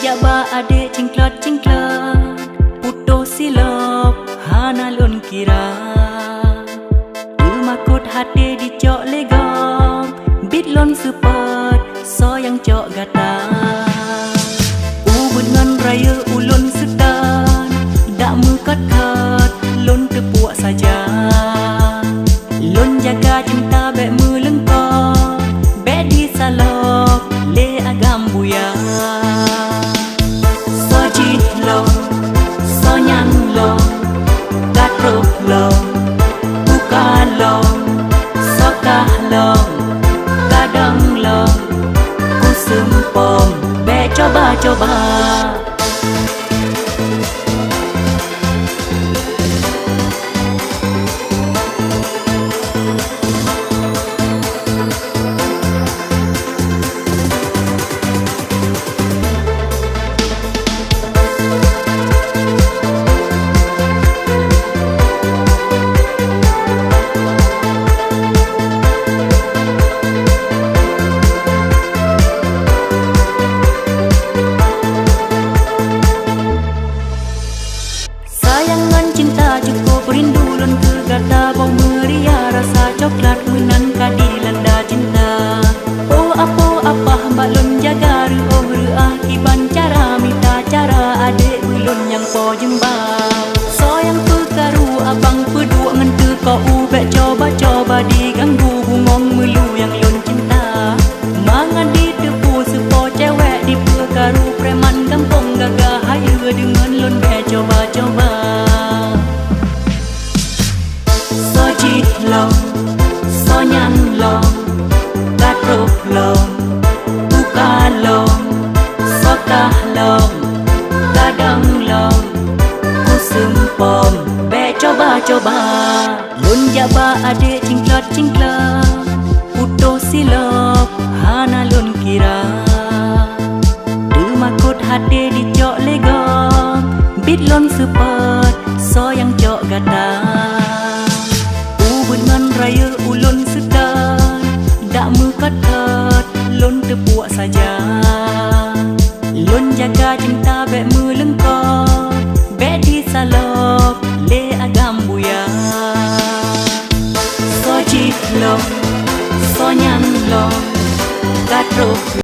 jaba ade cingklot cingklot puto silop hana lon kira makut hati dicok legong bit lon support so yang cok gata ubun ngan raya ulun sedan dak mukat-kat lon tepuak saja lon jaga cinta bek melengkok bek di salok le agam buya so jit lo so nyang lo katrok lo long sokah long kadang long kusum pom be coba-coba cinta cukup rindu lon ke gata bau meriah rasa coklat menan kadi landa cinta oh apa mbak lon jaga oh reah kiban cara minta cara adek belon yang po jembang so yang pekaru abang pedua ngan te kau ubek coba-coba diganggu bungong melu yang lon cinta mangan di tepu sepo cewek di pekaru preman kampung gagah hayu dengan lon be coba-coba jit long so nyang long katrok long buka long sokah long kadang long kusum pom be coba-coba lun jaba adik cingklot cingklot